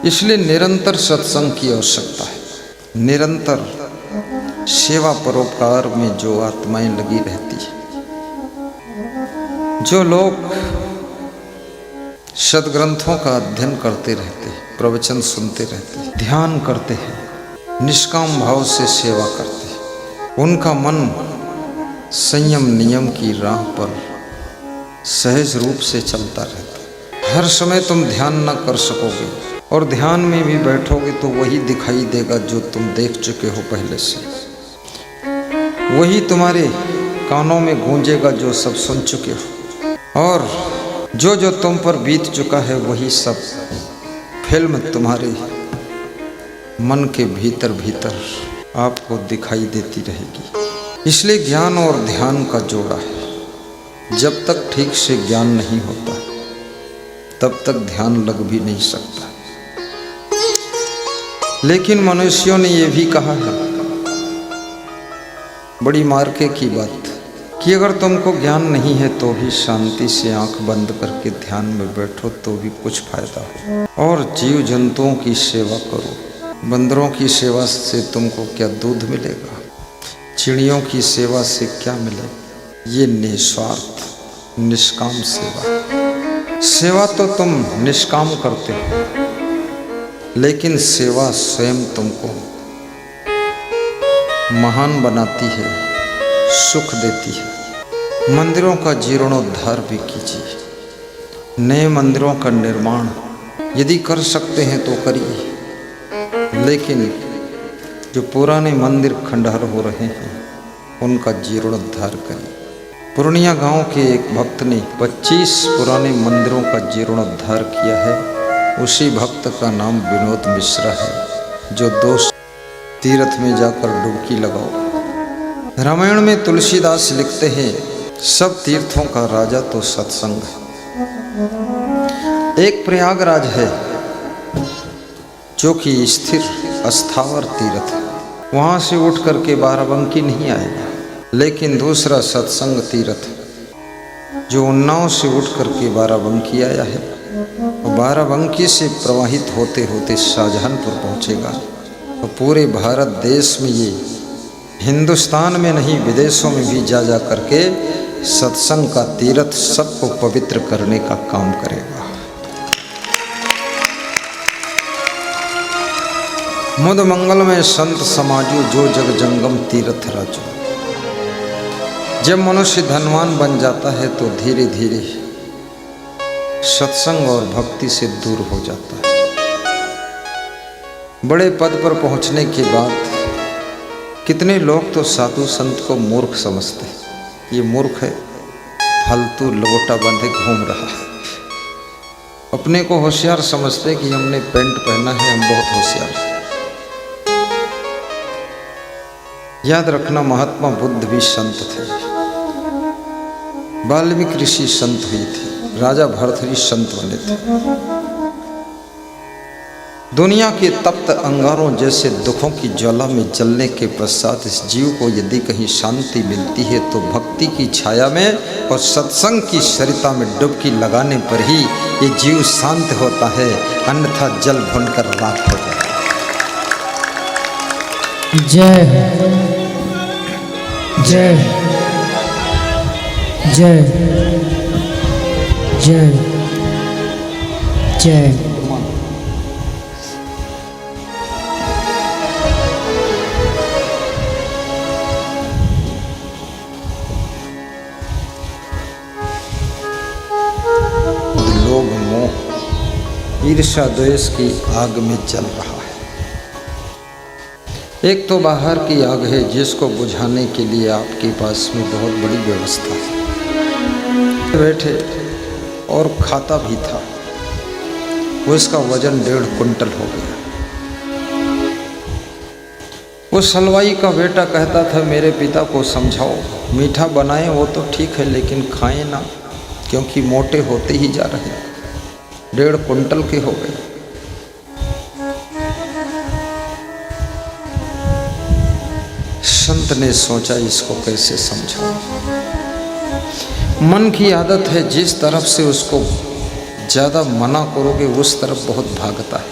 इसलिए निरंतर सत्संग की आवश्यकता है। निरंतर सेवा परोपकार में जो आत्माएं लगी रहती है, जो लोग सद्ग्रंथों का अध्ययन करते रहते हैं, प्रवचन सुनते रहते हैं, ध्यान करते हैं, निष्काम भाव से सेवा करते हैं, उनका मन संयम नियम की राह पर सहज रूप से चलता रहता है। हर समय तुम ध्यान न कर सकोगे, और ध्यान में भी बैठोगे तो वही दिखाई देगा जो तुम देख चुके हो पहले से, वही तुम्हारे कानों में गूंजेगा जो सब सुन चुके हो, और जो जो तुम पर बीत चुका है वही सब फिल्म तुम्हारे मन के भीतर भीतर आपको दिखाई देती रहेगी। इसलिए ज्ञान और ध्यान का जोड़ा है। जब तक ठीक से ज्ञान नहीं होता तब तक ध्यान लग भी नहीं सकता। लेकिन मनुष्यों ने यह भी कहा है, बड़ी मार्के की बात, कि अगर तुमको ज्ञान नहीं है तो भी शांति से आंख बंद करके ध्यान में बैठो तो भी कुछ फायदा हो, और जीव जंतुओं की सेवा करो। बंदरों की सेवा से तुमको क्या दूध मिलेगा, चिड़ियों की सेवा से क्या मिलेगा। ये निस्वार्थ निष्काम सेवा। सेवा तो तुम निष्काम करते हो, लेकिन सेवा स्वयं तुमको महान बनाती है, सुख देती है। मंदिरों का जीर्णोद्धार भी कीजिए, नए मंदिरों का निर्माण यदि कर सकते हैं तो करिए, लेकिन जो पुराने मंदिर खंडहर हो रहे हैं उनका जीर्णोद्धार करिए। पूर्णिया गांव के एक भक्त ने 25 पुराने मंदिरों का जीर्णोद्धार किया है। उसी भक्त का नाम विनोद मिश्रा है, जो 2 तीर्थ में जाकर डुबकी लगाओ। रामायण में तुलसीदास लिखते हैं, सब तीर्थों का राजा तो सत्संग है। एक प्रयागराज है जो कि स्थिर अस्थावर तीर्थ है, वहाँ से उठ करके बाराबंकी नहीं आएगा। लेकिन दूसरा सत्संग तीर्थ जो उन्नाव से उठ करके बाराबंकी आया है, बाराबंकी से प्रवाहित होते होते शाहजहानपुर पहुँचेगा। तो पूरे भारत देश में, ये हिंदुस्तान में नहीं विदेशों में भी जा जा करके सत्संग का तीर्थ सबको पवित्र करने का काम करेगा। मुद मंगल में संत समाजो, जो जग जंगम तीर्थ राजो। जब मनुष्य धनवान बन जाता है तो धीरे धीरे सत्संग और भक्ति से दूर हो जाता है। बड़े पद पर पहुंचने के बाद कितने लोग तो साधु संत को मूर्ख समझते हैं। ये मूर्ख है, फालतू लंगोटा बांधे घूम रहा है। अपने को होशियार समझते कि हमने पैंट पहना है, हम बहुत होशियार हैं। याद रखना, महात्मा बुद्ध भी संत थे, वाल्मीकि ऋषि संत हुए थे, राजा भरथरी संत बने थे। दुनिया के तप्त अंगारों जैसे दुखों की ज्वाला में जलने के पश्चात इस जीव को यदि कहीं शांति मिलती है तो भक्ति की छाया में और सत्संग की सरिता में डुबकी लगाने पर ही ये जीव शांत होता है, अन्यथा जल भुनकर राख हो जाता है। जय जय जय जय जय। लोभ मोह ईर्ष्या द्वेष की आग में जल रहा है। एक तो बाहर की आग है जिसको बुझाने के लिए आपके पास में बहुत बड़ी व्यवस्था है। बैठे और खाता भी था, वो इसका वजन 1.5 कुंटल हो गया। वो हलवाई का बेटा कहता था, मेरे पिता को समझाओ, मीठा बनाएं वो तो ठीक है लेकिन खाएं ना, क्योंकि मोटे होते ही जा रहे हैं। 1.5 कुंटल के हो गए। संत ने सोचा इसको कैसे समझाऊं। मन की आदत है, जिस तरफ से उसको ज़्यादा मना करोगे उस तरफ बहुत भागता है।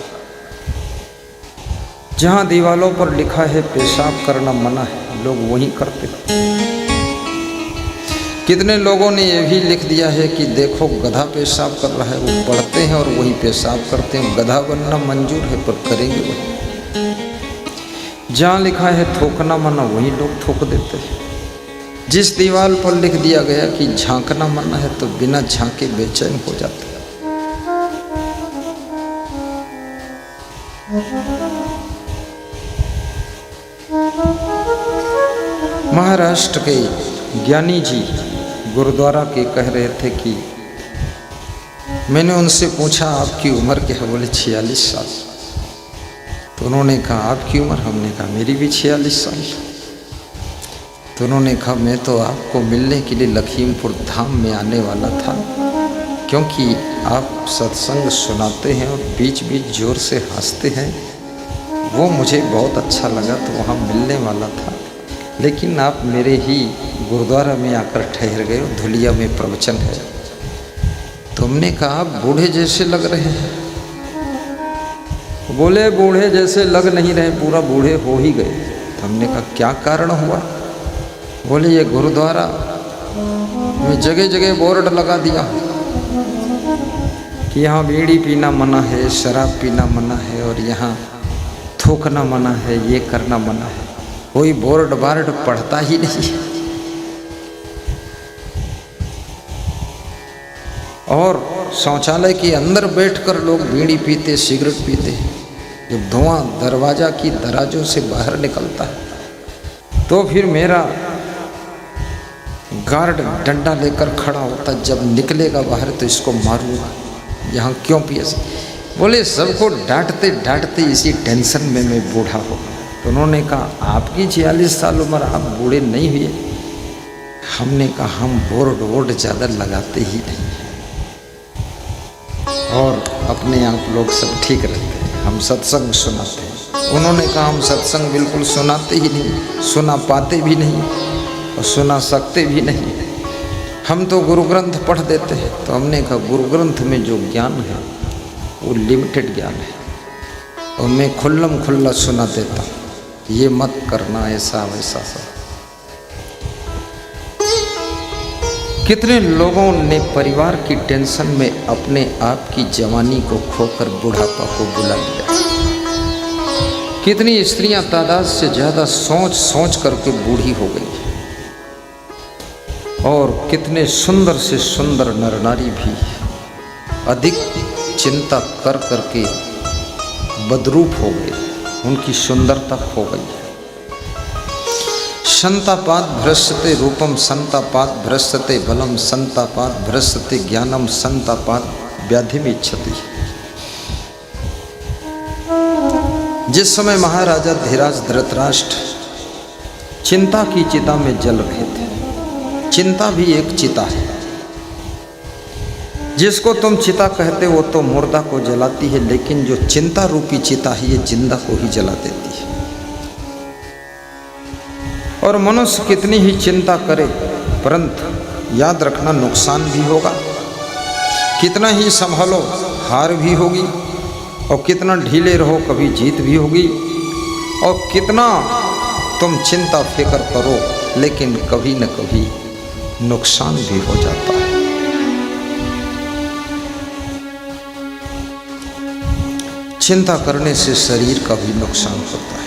जहाँ दीवारों पर लिखा है पेशाब करना मना है, लोग वहीं करते। कितने लोगों ने यह भी लिख दिया है कि देखो गधा पेशाब कर रहा है, वो पढ़ते हैं और वही पेशाब करते हैं। गधा बनना मंजूर है पर करेंगे वही। जहाँ लिखा है थूकना मना, वही लोग थूक देते हैं। जिस दीवार पर लिख दिया गया कि झांकना मना है, तो बिना झांके बेचैन हो जाते हैं। महाराष्ट्र के ज्ञानी जी गुरुद्वारा के कह रहे थे कि मैंने उनसे पूछा आपकी उम्र क्या है? बोले 46 साल। तो उन्होंने कहा आपकी उम्र? हमने कहा मेरी भी 46 साल। तो उन्होंने कहा मैं तो आपको मिलने के लिए लखीमपुर धाम में आने वाला था, क्योंकि आप सत्संग सुनाते हैं और बीच बीच जोर से हंसते हैं, वो मुझे बहुत अच्छा लगा, तो वहाँ मिलने वाला था। लेकिन आप मेरे ही गुरुद्वारा में आकर ठहर गए, धुलिया में प्रवचन है। तुमने कहा आप बूढ़े जैसे लग रहे हैं। बोले बूढ़े जैसे लग नहीं रहे, पूरा बूढ़े हो ही गए। तो हमने कहा क्या कारण हुआ? बोले ये गुरुद्वारा में जगह जगह बोर्ड लगा दिया कि यहाँ बीड़ी पीना मना है, शराब पीना मना है, और यहाँ थूकना मना है, ये करना मना है। कोई बोर्ड बार्ड पढ़ता ही नहीं। और शौचालय के अंदर बैठकर लोग बीड़ी पीते, सिगरेट पीते। जब धुआं दरवाजा की दराजों से बाहर निकलता है तो फिर मेरा गार्ड डंडा लेकर खड़ा होता, जब निकलेगा बाहर तो इसको मारूंगा, यहाँ क्यों पिए? बोले सबको डांटते डांटते इसी टेंशन में मैं बूढ़ा हो गया। तो उन्होंने कहा आपकी 46 साल उम्र, आप बूढ़े नहीं हुए। हमने कहा हम बोर्ड वोर्ड ज़्यादा लगाते ही नहीं हैं और अपने आप लोग सब ठीक रहते हैं, हम सत्संग सुनाते हैं। उन्होंने कहा हम सत्संग बिल्कुल सुनाते ही नहीं, सुना पाते भी नहीं और सुना सकते भी नहीं, हम तो गुरु ग्रंथ पढ़ देते हैं। तो हमने कहा गुरु ग्रंथ में जो ज्ञान है वो लिमिटेड ज्ञान है, और मैं खुल्लम खुल्ला सुना देता हूँ, ये मत करना ऐसा वैसा सब। कितने लोगों ने परिवार की टेंशन में अपने आप की जवानी को खोकर बुढ़ापा को बुला लिया। कितनी स्त्रियां तादाद से ज़्यादा सोच सोच करके बूढ़ी हो गई, और कितने सुंदर से सुंदर नर नारी भी अधिक चिंता कर करके बदरूप हो गए, उनकी सुंदरता खो गई है। संतापात भ्रष्यते रूपम, संतापात भ्रष्यते बलम, संतापात भ्रष्यते ज्ञानम, संतापात व्याधिम इच्छति। जिस समय महाराजा धीराज धृतराष्ट्र चिंता की चिता में जल रहे थे, चिंता भी एक चिता है। जिसको तुम चिता कहते हो तो मुर्दा को जलाती है, लेकिन जो चिंता रूपी चिता है ये जिंदा को ही जला देती है। और मनुष्य कितनी ही चिंता करे, परंतु याद रखना नुकसान भी होगा। कितना ही संभालो हार भी होगी, और कितना ढीले रहो कभी जीत भी होगी, और कितना तुम चिंता फिक्र करो लेकिन कभी न कभी नुकसान भी हो जाता है। चिंता करने से शरीर का भी नुकसान होता है,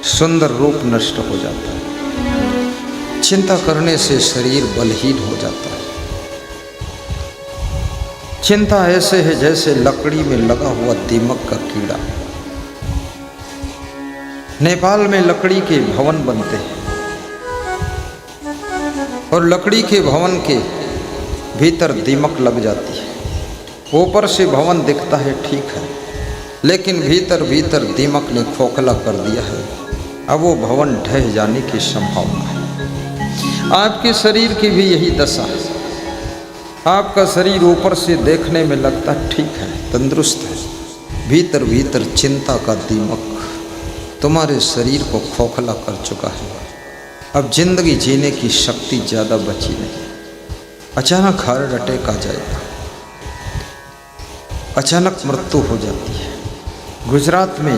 सुंदर रूप नष्ट हो जाता है। चिंता करने से शरीर बलहीन हो जाता है। चिंता ऐसे है जैसे लकड़ी में लगा हुआ दीमक का कीड़ा। नेपाल में लकड़ी के भवन बनते हैं, और लकड़ी के भवन के भीतर दीमक लग जाती है। ऊपर से भवन दिखता है ठीक है, लेकिन भीतर भीतर दीमक ने खोखला कर दिया है। अब वो भवन ढह जाने की संभावना है। आपके शरीर की भी यही दशा है। आपका शरीर ऊपर से देखने में लगता ठीक है, तंदुरुस्त है, भीतर भीतर चिंता का दीमक तुम्हारे शरीर को खोखला कर चुका है। अब जिंदगी जीने की शक्ति ज़्यादा बची नहीं। अचानक हार्ट अटैक आ जाएगा, अचानक मृत्यु हो जाती है। गुजरात में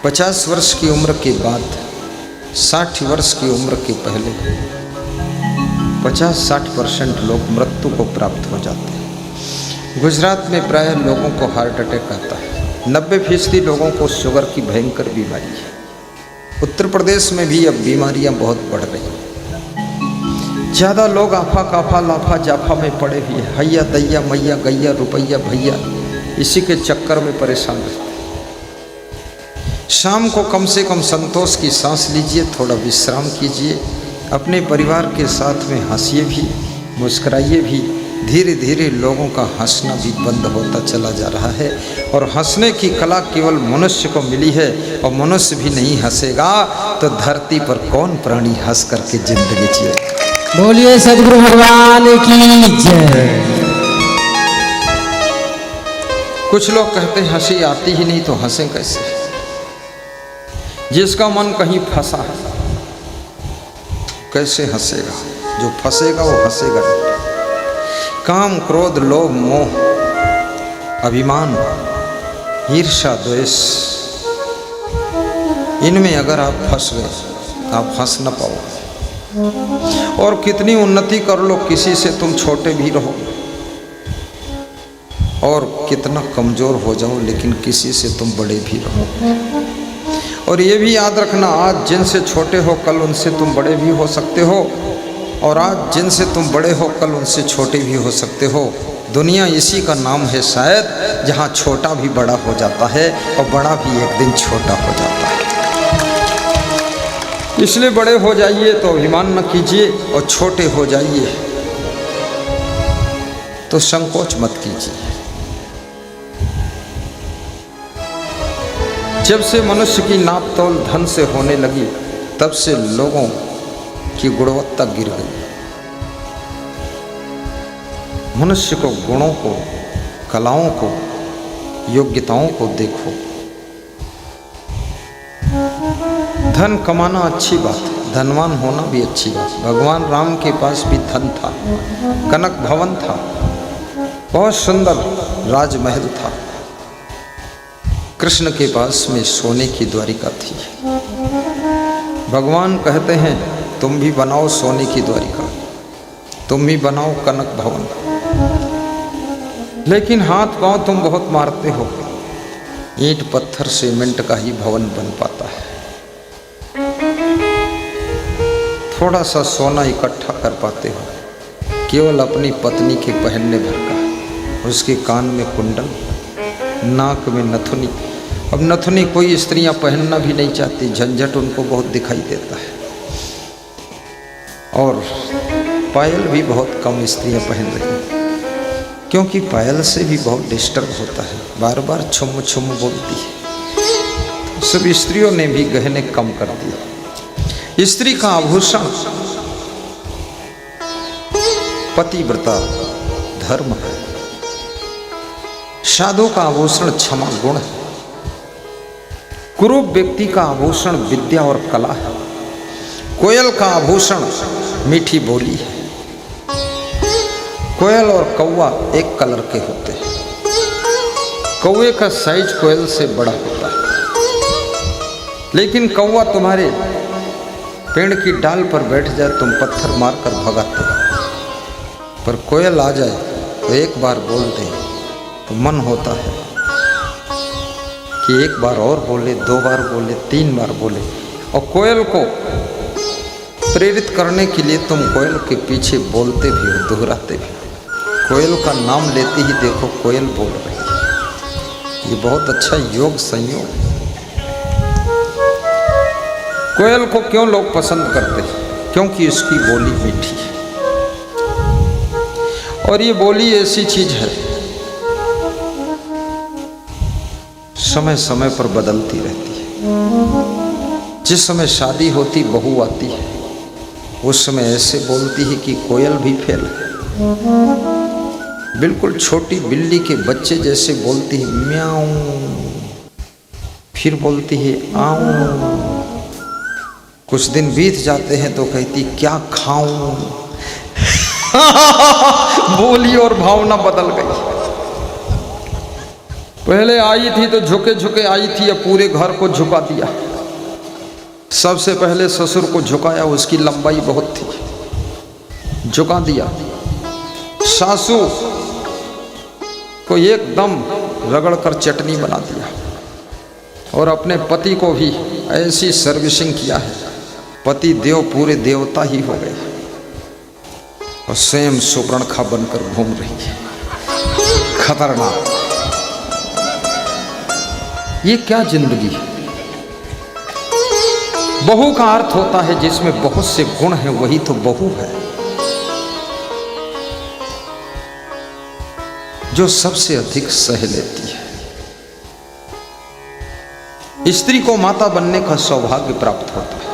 50 वर्ष की उम्र के बाद, 60 वर्ष की उम्र के पहले 50-60% लोग मृत्यु को प्राप्त हो जाते हैं। गुजरात में प्राय लोगों को हार्ट अटैक आता है। 90% लोगों को शुगर की भयंकर बीमारी है। उत्तर प्रदेश में भी अब बीमारियां बहुत बढ़ रही हैं। ज़्यादा लोग आफा काफा लाफा जाफा में पड़े हुए, हैया दैया मैया गैया रुपैया भैया, इसी के चक्कर में परेशान रहते हैं। शाम को कम से कम संतोष की सांस लीजिए, थोड़ा विश्राम कीजिए, अपने परिवार के साथ में हंसिए भी, मुस्कुराइए भी। धीरे धीरे लोगों का हंसना भी बंद होता चला जा रहा है और हंसने की कला केवल मनुष्य को मिली है। और मनुष्य भी नहीं हंसेगा तो धरती पर कौन प्राणी हंस करके जिंदगी जिए। बोलिए सद्गुरु भगवान की जय। कुछ लोग कहते हैं हंसी आती ही नहीं तो हंसे कैसे। जिसका मन कहीं फंसा है कैसे हंसेगा, जो फंसेगा वो हंसेगा नहीं। काम क्रोध लोभ मोह अभिमान ईर्ष्या द्वेष, इनमें अगर आप फंस गए आप हंस न पाओगे। और कितनी उन्नति कर लो किसी से तुम छोटे भी रहो, और कितना कमजोर हो जाओ लेकिन किसी से तुम बड़े भी रहो। और ये भी याद रखना, आज जिनसे छोटे हो कल उनसे तुम बड़े भी हो सकते हो, और आज जिनसे तुम बड़े हो कल उनसे छोटे भी हो सकते हो। दुनिया इसी का नाम है शायद, जहाँ छोटा भी बड़ा हो जाता है और बड़ा भी एक दिन छोटा हो जाता है। इसलिए बड़े हो जाइए तो अभिमान न कीजिए, और छोटे हो जाइए तो संकोच मत कीजिए। जब से मनुष्य की नाप तोल धन से होने लगी तब से लोगों की गुणवत्ता गिर गई। मनुष्य को गुणों को, कलाओं को, योग्यताओं को देखो। धन कमाना अच्छी बात है, धनवान होना भी अच्छी बात है। भगवान राम के पास भी धन था, कनक भवन था, बहुत सुंदर राजमहल था। कृष्ण के पास में सोने की द्वारिका थी। भगवान कहते हैं तुम भी बनाओ सोने की द्वारिका, तुम भी बनाओ कनक भवन, लेकिन हाथ पांव तुम बहुत मारते हो। ईंट पत्थर सीमेंट का ही भवन बन पाता है। थोड़ा सा सोना इकट्ठा कर पाते हो, केवल अपनी पत्नी के पहनने भर का। उसके कान में कुंडल, नाक में नथुनी। अब नथुनी कोई स्त्रियां पहनना भी नहीं चाहती, झंझट उनको बहुत दिखाई देता है। और पायल भी बहुत कम स्त्रियां पहन रही हैं, क्योंकि पायल से भी बहुत डिस्टर्ब होता है, बार बार छुम छुम बोलती है। तो सब स्त्रियों ने भी गहने कम कर दिए। स्त्री का आभूषण पतिव्रता धर्म है। साधु का आभूषण क्षमा गुण है। कुरूप व्यक्ति का आभूषण विद्या और कला है। कोयल का आभूषण मीठी बोली है। कोयल और कौवा एक कलर के होते हैं। कौवे का साइज कोयल से बड़ा होता है, लेकिन कौवा तुम्हारे पेड़ की डाल पर बैठ जाए तुम पत्थर मारकर भगाते हो, पर कोयल आ जाए तो एक बार बोल दे तो मन होता है कि एक बार और बोले, 2 बार बोले, 3 बार बोले। और कोयल को प्रेरित करने के लिए तुम कोयल के पीछे बोलते भी हो, दोहराते भी हो। कोयल का नाम लेते ही देखो कोयल बोल रही है। ये बहुत अच्छा योग संयोग। कोयल को क्यों लोग पसंद करते हैं? क्योंकि इसकी बोली मीठी है। और ये बोली ऐसी चीज है समय समय पर बदलती रहती है। जिस समय शादी होती बहू आती है उस समय ऐसे बोलती है कि कोयल भी फेल है। बिल्कुल छोटी बिल्ली के बच्चे जैसे बोलती है म्याऊं, फिर बोलती है आऊं। कुछ दिन बीत जाते हैं तो कहती क्या खाऊं। बोली और भावना बदल गई। पहले आई थी तो झुके झुके आई थी, अब पूरे घर को झुका दिया। सबसे पहले ससुर को झुकाया, उसकी लंबाई बहुत थी, झुका दिया। सासू को एकदम रगड़ कर चटनी बना दिया और अपने पति को भी ऐसी सर्विसिंग किया है, पति देव पूरे देवता ही हो गए और स्वयं सुपर्णखा बनकर घूम रही है। खतरनाक। ये क्या जिंदगी है। बहू का अर्थ होता है जिसमें बहुत से गुण हैं, वही तो बहू है, जो सबसे अधिक सह लेती है। स्त्री को माता बनने का सौभाग्य प्राप्त होता है।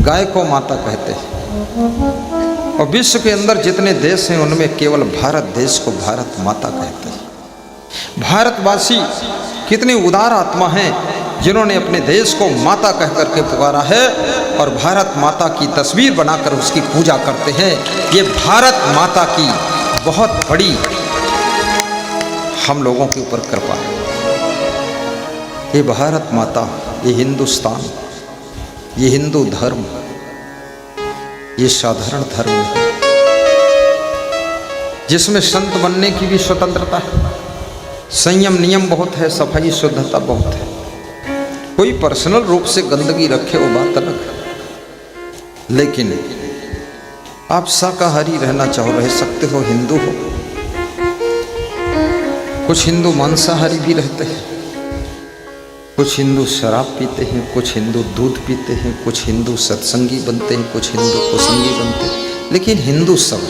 गाय को माता कहते हैं और विश्व के अंदर जितने देश हैं उनमें केवल भारत देश को भारत माता कहते हैं। भारतवासी कितने उदार आत्मा हैं जिन्होंने अपने देश को माता कह करके पुकारा है और भारत माता की तस्वीर बनाकर उसकी पूजा करते हैं। ये भारत माता की बहुत बड़ी हम लोगों के ऊपर कृपा है। ये भारत माता, ये हिंदुस्तान, ये हिंदू धर्म, ये साधारण धर्म है जिसमें संत बनने की भी स्वतंत्रता है, संयम नियम बहुत है, सफाई शुद्धता बहुत है। कोई पर्सनल रूप से गंदगी रखे वो बात अलग है, लेकिन आप शाकाहारी रहना चाहो रह सकते हो, हिंदू हो। कुछ हिंदू मांसाहारी भी रहते हैं, कुछ हिंदू शराब पीते हैं, कुछ हिंदू दूध पीते हैं, कुछ हिंदू सत्संगी बनते हैं, कुछ हिंदू कुसंगी बनते हैं, लेकिन हिंदू सब।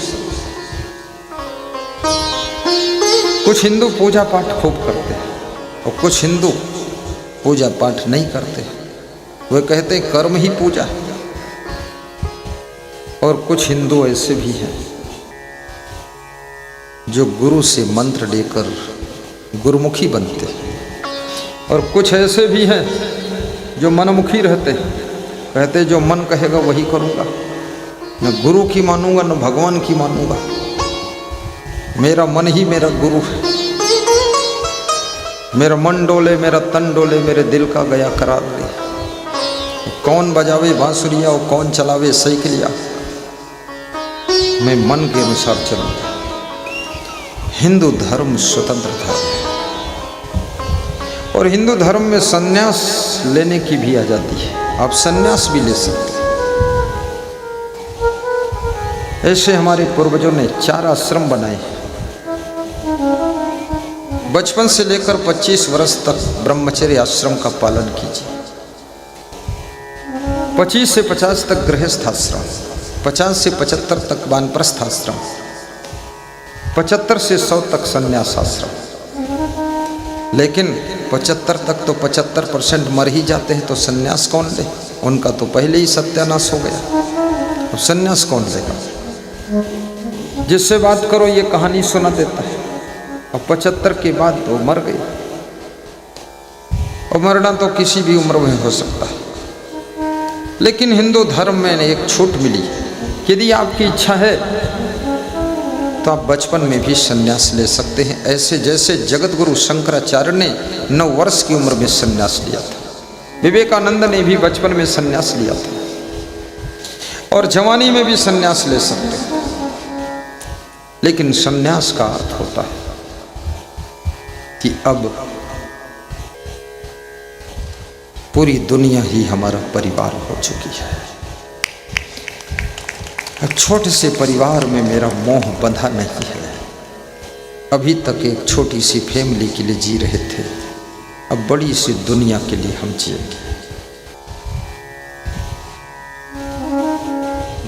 कुछ हिंदू पूजा पाठ खूब करते हैं और कुछ हिंदू पूजा पाठ नहीं करते, वे कहते हैं कर्म ही पूजा है। और कुछ हिंदू ऐसे भी हैं जो गुरु से मंत्र लेकर गुरुमुखी बनते हैं और कुछ ऐसे भी हैं जो मनमुखी रहते हैं, कहते जो मन कहेगा वही करूँगा, न गुरु की मानूंगा न भगवान की मानूंगा, मेरा मन ही मेरा गुरु है। मेरा मन डोले मेरा तन डोले, मेरे दिल का गया करार दे। कौन बजावे बांसुरिया और कौन चलावे साइकिलिया, मैं मन के अनुसार चलूंगा। हिंदू धर्म स्वतंत्र धर्म है और हिंदू धर्म में संन्यास लेने की भी आजादी है, आप संन्यास भी ले सकते हैं। ऐसे हमारे पूर्वजों ने 4 आश्रम बनाए। बचपन से लेकर 25 वर्ष तक ब्रह्मचर्य आश्रम का पालन कीजिए। 25 से 50 तक गृहस्थ आश्रम, 50 से 75 तक वानप्रस्थ आश्रम, 75 से 100 तक संन्यास आश्रम। लेकिन 75 तक तो 75% मर ही जाते हैं, तो संन्यास कौन ले? उनका तो पहले ही सत्यानाश हो गया, अब संन्यास कौन लेगा? जिससे बात करो ये कहानी सुना देता है और 75 के बाद वो मर गए। और मरना तो किसी भी उम्र में हो सकता है, लेकिन हिंदू धर्म में एक छूट मिली, यदि आपकी इच्छा है तो आप बचपन में भी संन्यास ले सकते हैं। ऐसे जैसे जगत गुरु शंकराचार्य ने 9 वर्ष की उम्र में संन्यास लिया था, विवेकानंद ने भी बचपन में संन्यास लिया था और जवानी में भी संन्यास ले सकते हैं। लेकिन संन्यास का अर्थ होता है कि अब पूरी दुनिया ही हमारा परिवार हो चुकी है। एक छोटे से परिवार में मेरा मोह बंधा नहीं है। अभी तक एक छोटी सी फैमिली के लिए जी रहे थे, अब बड़ी सी दुनिया के लिए हम जिएंगे।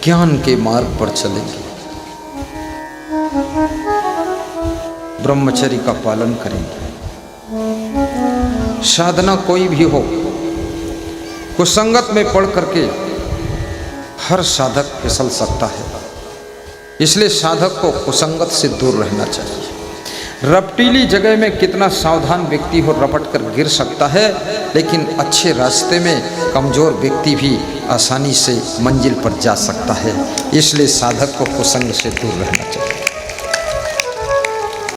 ज्ञान के मार्ग पर चलेंगे, ब्रह्मचर्य का पालन करेंगे। साधना कोई भी हो, कुसंगत में पढ़ करके हर साधक फिसल सकता है, इसलिए साधक को कुसंगत से दूर रहना चाहिए। रपटीली जगह में कितना सावधान व्यक्ति हो रपट कर गिर सकता है, लेकिन अच्छे रास्ते में कमजोर व्यक्ति भी आसानी से मंजिल पर जा सकता है। इसलिए साधक को कुसंग से दूर रहना चाहिए।